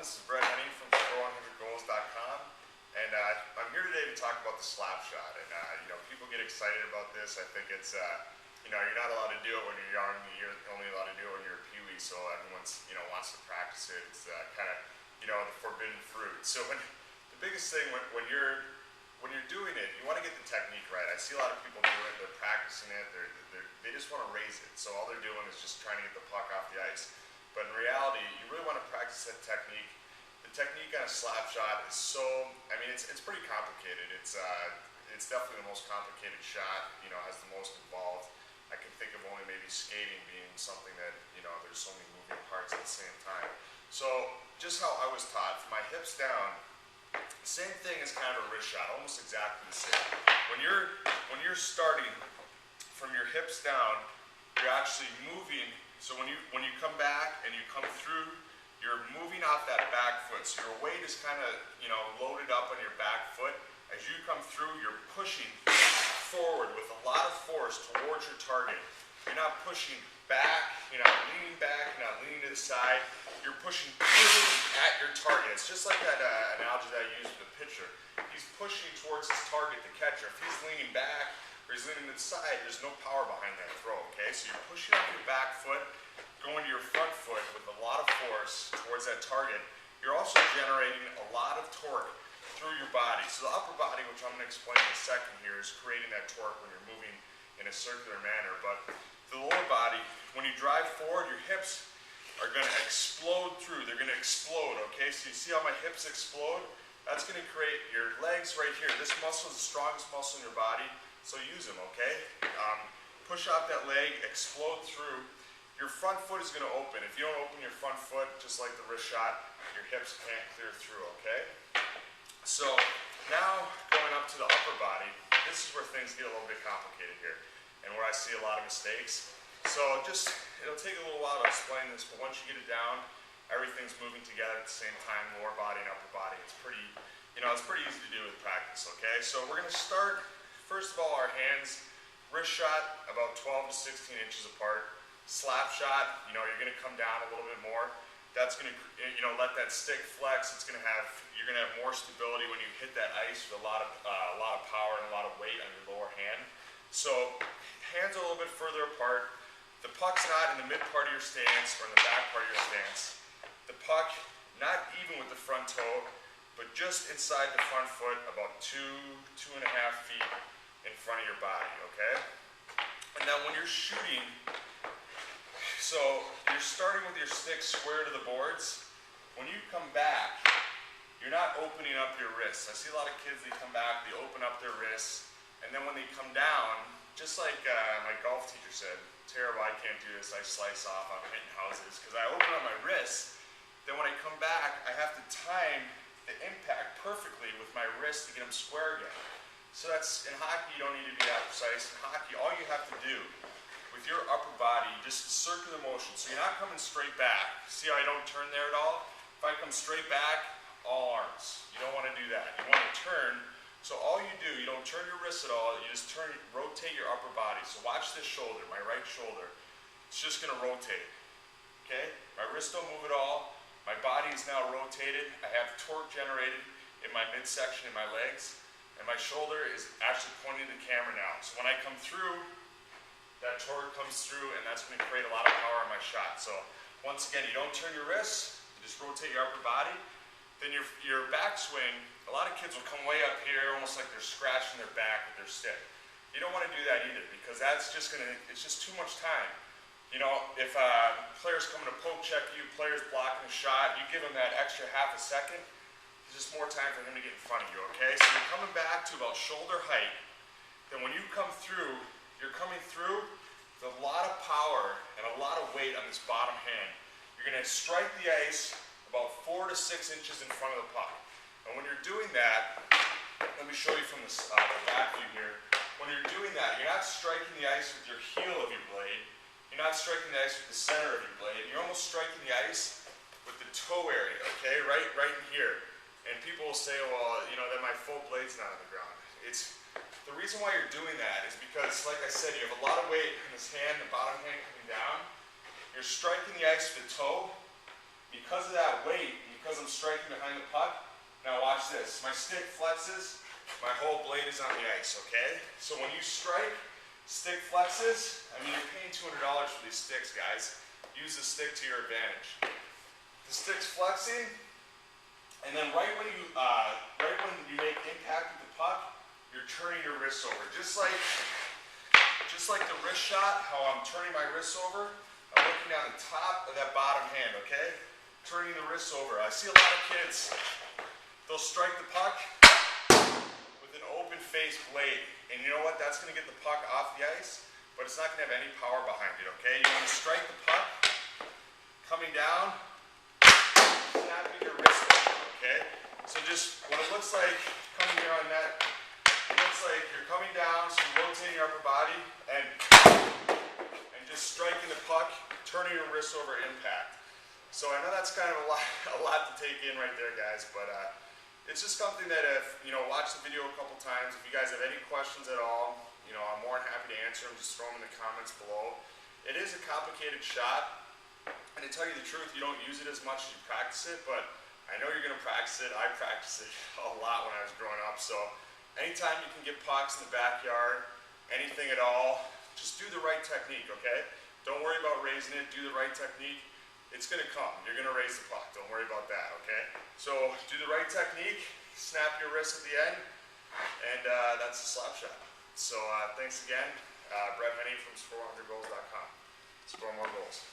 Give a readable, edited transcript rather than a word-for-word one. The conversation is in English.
This is Brett Henning from Score100Goals.com, and I'm here today to talk about the slap shot. And people get excited about this. I think it's you're not allowed to do it when you're young. You're only allowed to do it when you're a peewee. So everyone's wants to practice it. It's kind of the forbidden fruit. So the biggest thing when you're doing it, you want to get the technique right. I see a lot of people do it. They're practicing it. They just want to raise it. So all they're doing is just trying to get the puck off the ice. But in reality, you really want to practice that technique. The technique on a slap shot is it's pretty complicated. It's definitely the most complicated shot. Has the most involved. I can think of only maybe skating being something that there's so many moving parts at the same time. So just how I was taught, from my hips down, same thing as kind of a wrist shot, almost exactly the same. When you're starting from your hips down, you're actually moving. So when you come back and you come through, you're moving off that back foot. So your weight is kind of loaded up on your back foot. As you come through, you're pushing forward with a lot of force towards your target. You're not pushing back, you're not leaning back, you're not leaning to the side. You're pushing through at your target. It's just like that analogy that I used with the pitcher. He's pushing towards his target, the catcher. If he's leaning back or he's leaning to the side, there's no power behind that throw, okay? So you're pushing off your back foot, going to your front foot with a lot of force towards that target. You're also generating a lot of torque through your body. So the upper body, which I'm going to explain in a second here, is creating that torque when you're moving in a circular manner. But the lower body, when you drive forward, your hips are going to explode through. They're going to explode, okay? So you see how my hips explode? That's going to create your legs right here. This muscle is the strongest muscle in your body, so use them, okay? Push out that leg, explode through. Your front foot is going to open. If you don't open your front foot, just like the wrist shot, your hips can't clear through, okay? So now going up to the upper body, this is where things get a little bit complicated here and where I see a lot of mistakes. So it'll take a little while to explain this, but once you get it down, everything's moving together at the same time, lower body and upper body. It's pretty, it's pretty easy to do with practice, okay? So we're going to start, first of all, our hands, wrist shot about 12 to 16 inches apart. Slap shot, you're going to come down a little bit more. That's going to, let that stick flex. You're going to have more stability when you hit that ice with a lot of power and a lot of weight on your lower hand. So hands are a little bit further apart. The puck's not in the mid part of your stance or in the back part of your stance. The puck, not even with the front toe, but just inside the front foot, about 2.5 feet in front of your body, okay? And now when you're shooting, so you're starting with your stick square to the boards. When you come back, you're not opening up your wrists. I see a lot of kids, they come back, they open up their wrists, and then when they come down, just like my golf teacher said, terrible, I can't do this, I slice off, I'm hitting houses, because I open up my wrists, then when I come back, I have to time the impact perfectly with my wrist to get them square again. So that's, in hockey, you don't need to be that precise. In hockey, all you have to do with your upper body, just circular motion. So you're not coming straight back. See how I don't turn there at all? If I come straight back, all arms. You don't want to do that. You want to turn. So all you do, you don't turn your wrists at all. You just rotate your upper body. So watch this shoulder, my right shoulder. It's just going to rotate. Okay? My wrists don't move at all. My body is now rotated. I have torque generated in my midsection in my legs. And my shoulder is actually pointing to the camera now. So when I come through, that torque comes through, and that's going to create a lot of power on my shot. So once again, you don't turn your wrists, you just rotate your upper body. Then your backswing, a lot of kids will come way up here, almost like they're scratching their back with their stick. You don't want to do that either, because that's just it's just too much time. If players coming to poke check you, players blocking a shot, you give them that extra half a second, it's just more time for him to get in front of you, okay? So you're coming back to about shoulder height. Then when you come through, you're coming through with a lot of power and a lot of weight on this bottom hand. You're going to strike the ice about 4 to 6 inches in front of the puck. And when you're doing that, let me show you from the back view here. When you're doing that, you're not striking the ice with your heel of your blade. You're not striking the ice with the center of your blade. You're almost striking the ice with the toe area, okay? Right in here. And people will say, well, then my full blade's not on the ground. The reason why you're doing that is because, like I said, you have a lot of weight in this hand, the bottom hand coming down. You're striking the ice with the toe. Because of that weight, because I'm I'm striking behind the puck. Now watch this. My stick flexes, my whole blade is on the ice, okay? So when you strike, stick flexes. I mean, you're paying $200 for these sticks, guys. Use the stick to your advantage. The stick's flexing, and then right when you make impact with the puck, you're turning your wrists over. Just like the wrist shot, how I'm turning my wrists over, I'm looking down the top of that bottom hand, okay? Turning the wrists over. I see a lot of kids, they'll strike the puck with an open face blade. And you know what? That's going to get the puck off the ice, but it's not going to have any power behind it, okay? You want to strike the puck, coming down, snapping your wrist over, okay? So just, what it looks like, coming here on net, it looks like you're coming down, so you're rotating your upper body, and just striking the puck, turning your wrist over impact. So I know that's kind of a lot to take in right there, guys, but it's just something that if, watch the video a couple times. If you guys have any questions at all, I'm more than happy to answer them. Just throw them in the comments below. It is a complicated shot, and to tell you the truth, you don't use it as much as you practice it, but I know you're going to practice it. I practiced it a lot when I was growing up, so anytime you can get pucks in the backyard, anything at all, just do the right technique, okay? Don't worry about raising it. Do the right technique. It's going to come. You're going to raise the puck. Don't worry about that, okay? So do the right technique. Snap your wrist at the end. And that's the slap shot. So thanks again. Brett Henny from score100goals.com. Score more goals.